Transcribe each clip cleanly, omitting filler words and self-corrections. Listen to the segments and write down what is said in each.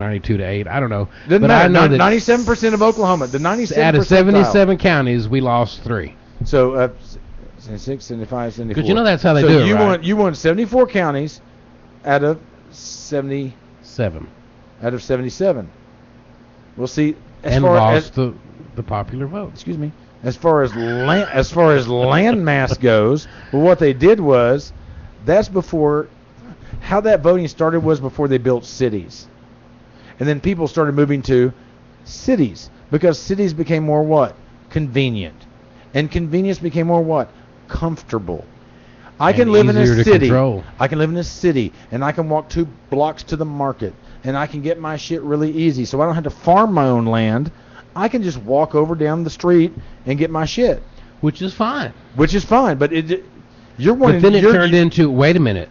92 to 8. I don't know. Doesn't but matter. I know that 97% of Oklahoma. The 97% out of 77 counties, we lost 3. So 76, 75, 74. Because you know that's how they so do it, you right? You won 74 counties out of 77. Out of 77. We'll see. And lost the popular vote. Excuse me. As far as land mass goes, well, what they did was, that's before. How that voting started was before they built cities, and then people started moving to cities because cities became more what? Convenient, and convenience became more what? Comfortable. I can live in a city. I can live in a city, and I can walk 2 blocks to the market, and I can get my shit really easy. So I don't have to farm my own land. I can just walk over down the street and get my shit, which is fine. But you're wanting. But then it turned into, wait a minute.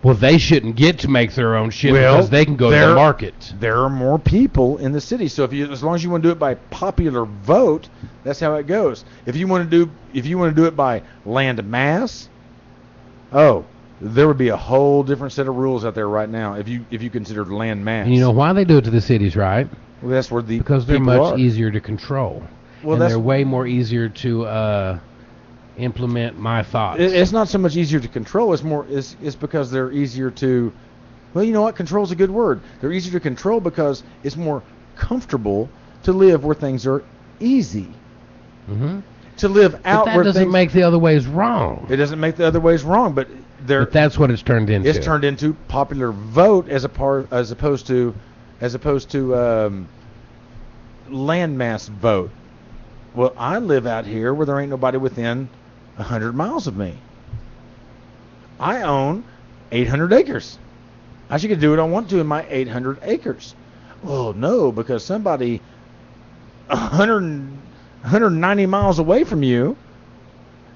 Well, they shouldn't get to make their own shit because they can go to the market. There are more people in the city, so as long as you want to do it by popular vote, that's how it goes. If you want to do it by land mass, there would be a whole different set of rules out there right now if you considered land mass. And you know why they do it to the cities, right? Well, that's where because they're much easier to control. Well, and they're way more easier to implement my thoughts. It's not so much easier to control. It's because they're easier to. Well, you know what? Control is a good word. They're easier to control because it's more comfortable to live where things are easy. Mm-hmm. To live out where that doesn't make the other ways wrong. It doesn't make the other ways wrong, but that's what it's turned into. It's turned into popular vote as opposed to landmass vote. Well, I live out here where there ain't nobody within 100 miles of me. I own 800 acres. I should do what I want to in my 800 acres. Well, no, because somebody 190 miles away from you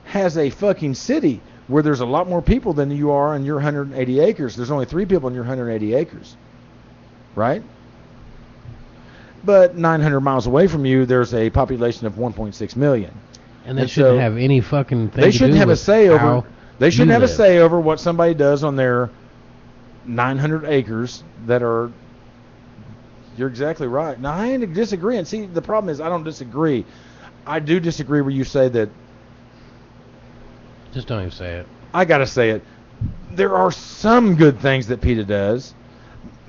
has a fucking city where there's a lot more people than you are in your 180 acres. There's only 3 people in your 180 acres. Right? But 900 miles away from you, there's a population of 1.6 million. And they shouldn't have any fucking thing They shouldn't have a say over. They shouldn't have live. a say over what somebody does on their 900 acres that are. You're exactly right. Now I ain't disagreeing. See, the problem is I don't disagree. I do disagree where you say that. Just don't even say it. I gotta say it. There are some good things that PETA does.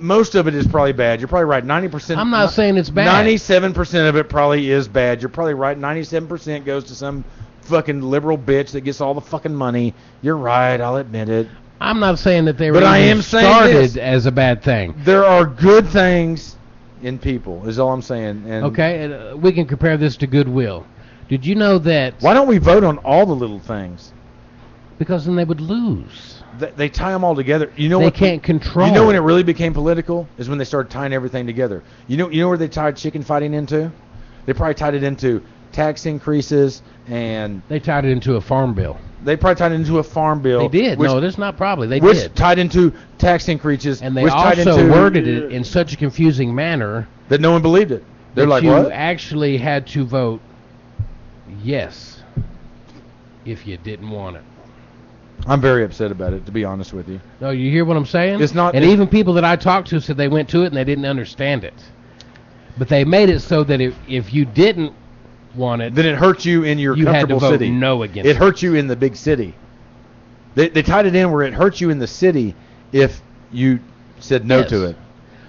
Most of it is probably bad. You're probably right. 90%. I'm not saying it's bad. 97% of it probably is bad. You're probably right. 97% goes to some fucking liberal bitch that gets all the fucking money. You're right. I'll admit it. I'm not saying that they were started as a bad thing. There are good things in people, is all I'm saying. And okay, we can compare this to goodwill. Did you know that? Why don't we vote on all the little things? Because then they would lose. They tie them all together. You know they what? Can't control. You know when it really became political is when they started tying everything together. You know where they tied chicken fighting into? They probably tied it into tax increases and. They tied it into a farm bill. They probably tied it into a farm bill. They did. No, that's not probably. They which did. Tied into tax increases. And they also worded it in such a confusing manner that no one believed it. They're like, you what? Actually had to vote yes if you didn't want it. I'm very upset about it, to be honest with you. No, you hear what I'm saying? It's not. And even people that I talked to said they went to it and they didn't understand it. But they made it so that if you didn't want it, then it hurt you in your comfortable had to vote city. No against it hurt you in the big city. They tied it in where it hurt you in the city if you said no to it.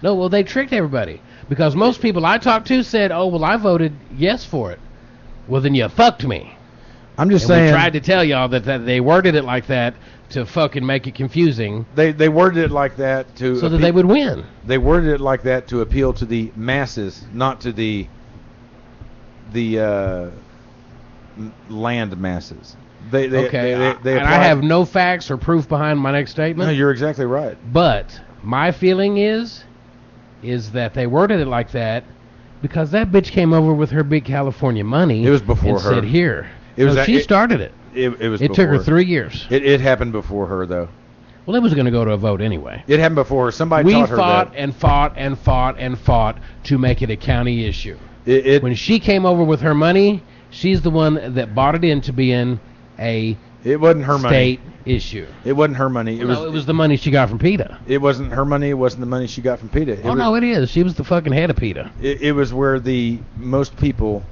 No, well, they tricked everybody. Because most people I talked to said, oh, well, I voted yes for it. Well, then you fucked me. I'm just saying. We tried to tell y'all that they worded it like that to fucking make it confusing. They worded it like that to... So that they would win. They worded it like that to appeal to the masses, not to the land masses. I have no facts or proof behind my next statement. No, you're exactly right. But my feeling is that they worded it like that because that bitch came over with her big California money. It was before and her. Said here. She started it. It took her 3 years. It happened before her, though. Well, it was going to go to a vote anyway. It happened before her. Somebody taught her that. We fought and fought and fought and fought to make it a county issue. When she came over with her money, she's the one that bought it into being a It wasn't her money. state issue. It wasn't her money. It was the money she got from PETA. It wasn't her money. It wasn't the money she got from PETA. No, it is. She was the fucking head of PETA. It was where the most people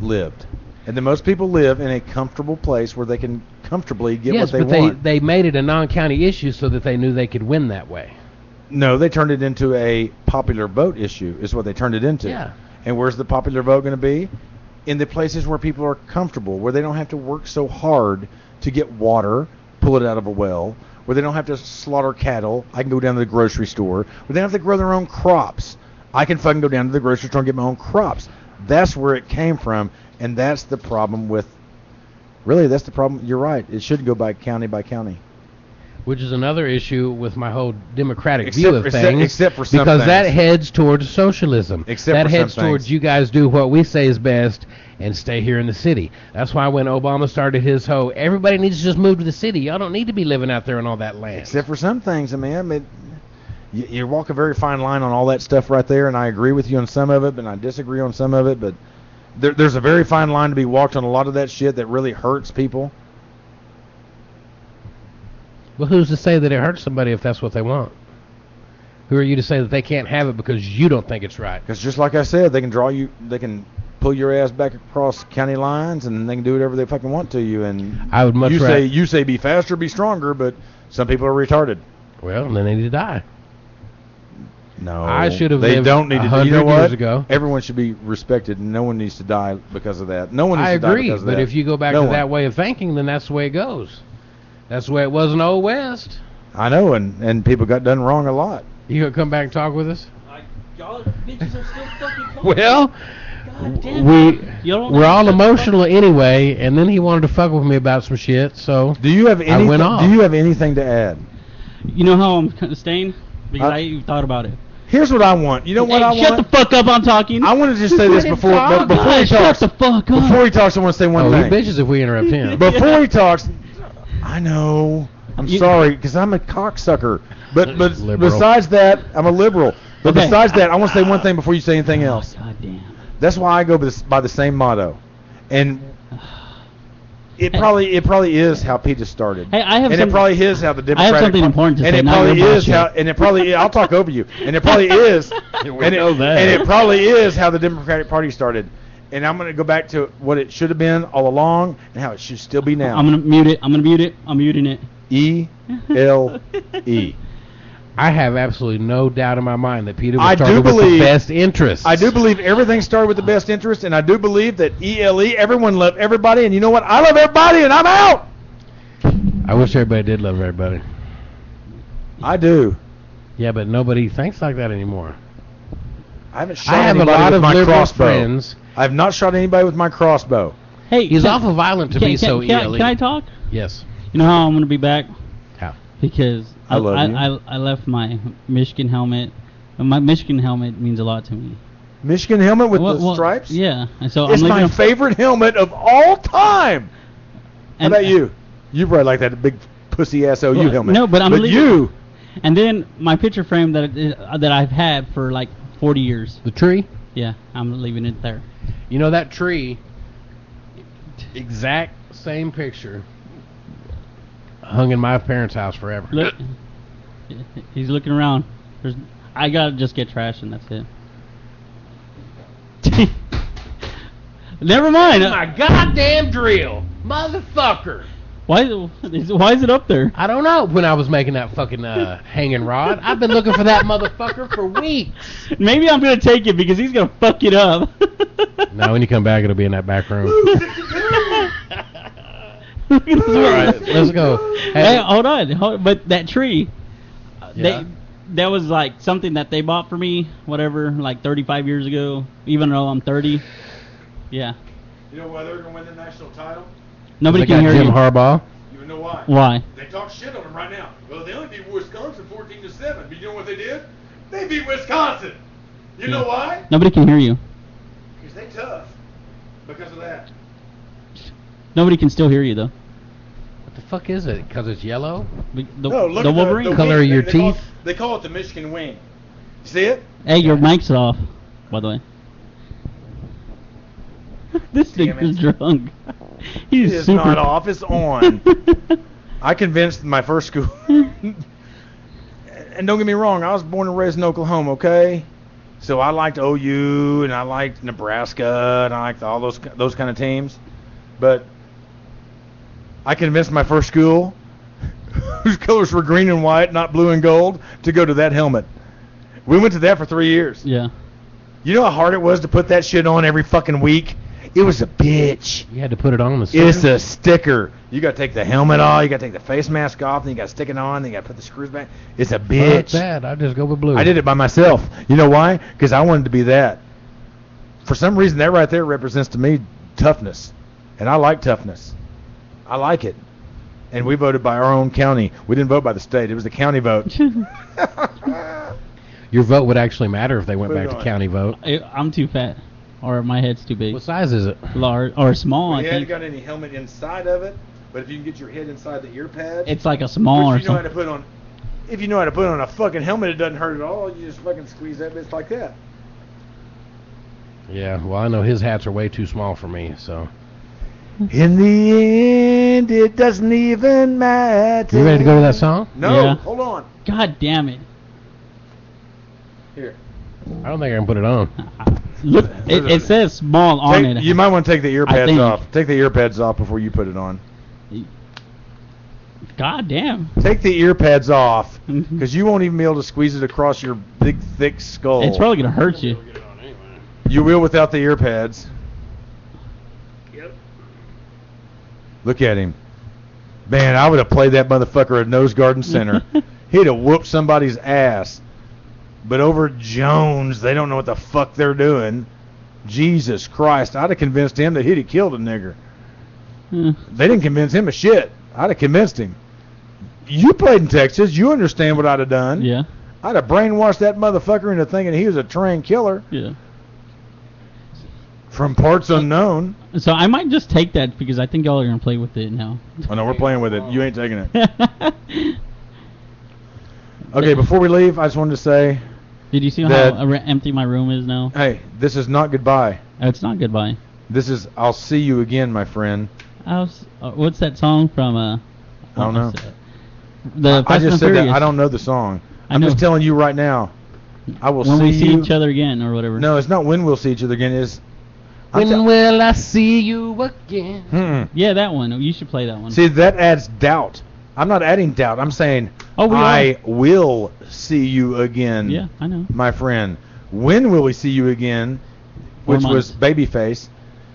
lived. And the most people live in a comfortable place where they can comfortably get what they want. Yes, but they made it a non-county issue so that they knew they could win that way. No, they turned it into a popular vote issue is what they turned it into. Yeah. And where's the popular vote going to be? In the places where people are comfortable, where they don't have to work so hard to get water, pull it out of a well, where they don't have to slaughter cattle. I can go down to the grocery store. Where they don't have to grow their own crops. I can fucking go down to the grocery store and get my own crops. That's where it came from, and that's the problem with... Really, that's the problem. You're right. It should go by county by county. Which is another issue with my whole democratic view of things. Except for some because things. that heads towards socialism. That heads towards you guys do what we say is best and stay here in the city. That's why when Obama started his whole, everybody needs to just move to the city. Y'all don't need to be living out there in all that land. Except for some things, I mean, you walk a very fine line on all that stuff right there, and I agree with you on some of it, and I disagree on some of it, but there's a very fine line to be walked on a lot of that shit that really hurts people. Well, who's to say that it hurts somebody if that's what they want? Who are you to say that they can't have it because you don't think it's right? Because just like I said, they can pull your ass back across county lines, and they can do whatever they fucking want to you. And I would much you say be faster, be stronger, but some people are retarded. Well, then they need to die. No, I should have. They don't need to. You know what? Years ago. Everyone should be respected, and no one needs to die because of that. No one needs to die because of that. But if you go back to that way of thinking, then that's the way it goes. That's the way it was in Old West. I know, and people got done wrong a lot. You gonna come back and talk with us? Y'all bitches are still fucking talking. Well, we're all emotional anyway, and then he wanted to fuck with me about some shit, so do you have anything? I went off. Do you have anything to add? You know how I'm kind of staying? Because I even thought about it. Here's what I want. You know what I want? Shut the fuck up, I'm talking. I want to just say this before he talks. Shut the fuck up. Before he talks, I want to say one thing. He bitches if we interrupt him. Before he talks, I know. I'm sorry, because I'm a cocksucker. But besides that, I'm a liberal. But besides that, I want to say one thing before you say anything else. God damn. That's why I go by the same motto. And it probably is how PETA started. Hey, it probably is how the Democratic. I have something important to say. And it probably is how. And it probably. I'll talk over you. And it probably is. And it probably is how the Democratic Party started. And I'm going to go back to what it should have been all along and how it should still be now. I'm going to mute it. I'm muting it. ELE. I have absolutely no doubt in my mind that PETA was started with the best interests. I do believe everything started with the best interest, and I do believe that ELE, everyone loved everybody, and you know what? I love everybody, and I'm out! I wish everybody did love everybody. I do. Yeah, but nobody thinks like that anymore. I haven't shot anybody with my crossbow. Friends. I have not shot anybody with my crossbow. Hey, he's awful violent to be so ELE. Can I talk? Yes. You know how I'm going to be back? How? Because I left my Michigan helmet. My Michigan helmet means a lot to me. Michigan helmet with the stripes? Yeah. And so it's my favorite helmet of all time. How about you? You probably like that big pussy ass OU helmet. No, but you. And then my picture frame that I've had for like 40 years. The tree? Yeah, I'm leaving it there. You know that tree, exact same picture, hung in my parents' house forever. Look, he's looking around. I gotta just get trash and that's it. Never mind. My goddamn drill, motherfucker. Why is it up there? I don't know. When I was making that fucking hanging rod, I've been looking for that motherfucker for weeks. Maybe I'm gonna take it because he's gonna fuck it up. No, when you come back, it'll be in that back room. All right, let's go. Hey, hold on. But that tree, that was like something that they bought for me, whatever, like 35 years ago. Even though I'm 30. Yeah. You know why they're gonna win the national title? Nobody can hear Jim you. Harbaugh. You know why? Why? They talk shit on them right now. Well, they only beat Wisconsin 14-7. But you know what they did? They beat Wisconsin. You know why? Nobody can hear you. Because they tough. Because of that. Nobody can still hear you though. What the fuck is it? Because it's yellow? No, look the at Wolverine. the color of your teeth. They call it the Michigan wing. You see it? Hey, your mic's off. By the way. This nigga's drunk. He's It's super. not off. It's on. I convinced my first school. And don't get me wrong, I was born and raised in Oklahoma, okay? So I liked OU and I liked Nebraska and I liked all those kind of teams. But I convinced my first school, whose colors were green and white, not blue and gold, to go to that helmet. We went to that for 3 years. Yeah. You know how hard it was to put that shit on every fucking week? It was a bitch. You had to put it on the It's a sticker. You got to take the helmet off. You got to take the face mask off. Then you got to stick it on. Then you got to put the screws back. It's a Fuck bitch. that. I just go with blue. I did it by myself. You know why? Because I wanted to be that. For some reason, that right there represents to me toughness. And I like toughness. I like it. And we voted by our own county. We didn't vote by the state. It was the county vote. Your vote would actually matter if they went Put it back to on. county vote. I'm too fat, or my head's too big. What size is it? Large or small? We I hadn't think got any helmet inside of it. But if you can get your head inside the ear pad, it's like a small or which you know how something. to put on. If you know how to put on a fucking helmet, it doesn't hurt at all. You just fucking squeeze that bitch like that. Yeah, well, I know his hats are way too small for me, so. In the end, it doesn't even matter. You ready to go to that song? No, Yeah. hold on. God damn it! Here. I don't think I can put it on. Look, it says small on it. You might want to take the ear I pads think- off. Take the ear pads off before you put it on. God damn! Take the ear pads off, Mhm. because you won't even be able to squeeze it across your big, thick skull. It's probably gonna hurt you. You will without the ear pads. Yep. Look at him. Man, I would have played that motherfucker at Nose Garden Center. He'd have whooped somebody's ass. But over Jones, they don't know what the fuck they're doing. Jesus Christ, I'd have convinced him that he'd have killed a nigger. They didn't convince him of shit. I'd have convinced him. You played in Texas. You understand what I'd have done. Yeah, I'd have brainwashed that motherfucker into thinking he was a trained killer yeah. from parts unknown. So I might just take that because I think y'all are gonna play with it now. Oh, no, we're playing with it. You ain't taking it. Okay, before we leave, I just wanted to say, Did you see that- how empty my room is now? hey, this is not goodbye. It's not goodbye. This is I'll see you again, my friend. What's that song from? I don't know. The I Fast just and said that. Furious. I don't know the song. I I'm just know. telling you right now. I will When see we see you. each other again or whatever. No, it's not when we'll see each other again. It's When will I see you again? Mm-mm. Yeah, that one. You should play that one. See, that adds doubt. I'm not adding doubt. I'm saying Oh, we I will see you again. Yeah, I know. My friend. When will we see you again? 4 Which was months. Babyface.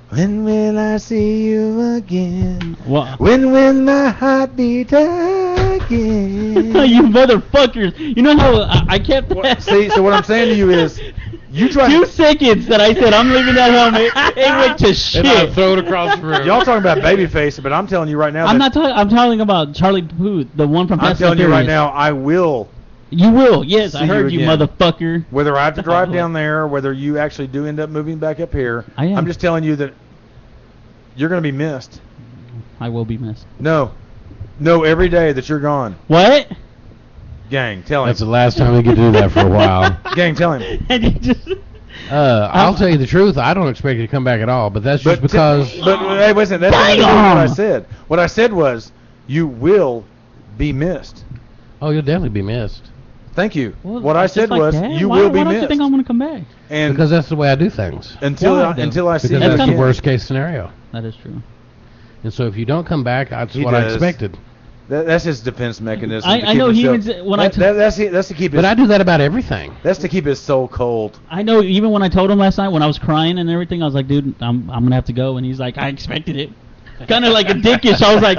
When will I see you again? Well, When will my heart beat again? you motherfuckers! You know how I kept. See, so what I'm saying to you is, you try. 2 seconds that I said I'm leaving that helmet. It went to shit. And I throw it across the room. Y'all talking about Babyface, but I'm telling you right now. I'm that not talking. I'm talking about Charlie Puth, the one from I'm Fast telling and you right Furious. now, I will. You will. Yes, I See heard you you, again. motherfucker. Whether I have to drive down there, or whether you actually do end up moving back up here, I am. I'm just telling you that you're going to be missed. I will be missed. No, every day that you're gone. What? Gang, tell him. That's the last time we get to do that for a while. Gang, tell him. And you just. I'll tell you the truth. I don't expect you to come back at all, but that's just because. But hey, listen, that's Damn! not what I said. What I said was, you will be missed. Oh, you'll definitely be missed. Thank you. Well, What I just said like was, that? you Why- will be Why don't missed. you think I'm gonna come back? And Because that's the way I do things. until Why, though? until I see Because you that's the again. worst case scenario. That is true. And so if you don't come back, that's He what I does. expected. That's his defense mechanism. I to keep know he himself- even said- when I that's to keep his. But I do that about everything. That's to keep his soul cold. I know. Even when I told him last night, when I was crying and everything, I was like, "Dude, I'm gonna have to go." And he's like, "I expected it." Kind of like a dickish. I was like,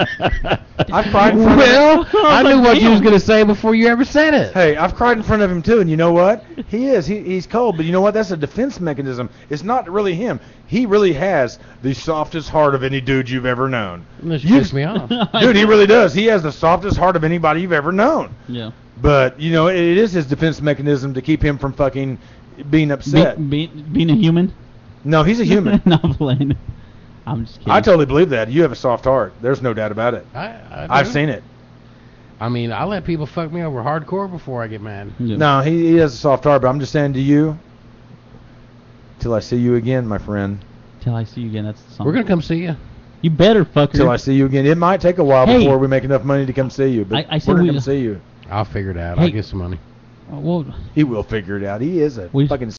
I've cried in front of him. Well, I knew like, what you was damn. going to say before you ever said it. Hey, I've cried in front of him too, and you know what? He's cold, but you know what? That's a defense mechanism. It's not really him. He really has the softest heart of any dude you've ever known. This You- pissed me off. Dude, he really does. He has the softest heart of anybody you've ever known. Yeah. But, you know, it is his defense mechanism to keep him from fucking being upset. Being a human. No, he's a human. No, I'm playing. I'm just kidding. I totally believe that. You have a soft heart. There's no doubt about it. I've do. seen it. I mean, I let people fuck me over hardcore before I get mad. Yeah. No, he has a soft heart, but I'm just saying to you, till I see you again, my friend. Till I see you again. That's the song. We're going to come see you. You better, fucker. Till I see you again. It might take a while Hey. before we make enough money to come see you, but I said we're going we- to come see you. I'll figure it out. Hey. I'll get some money. Well, He will figure it out. He is a We- fucking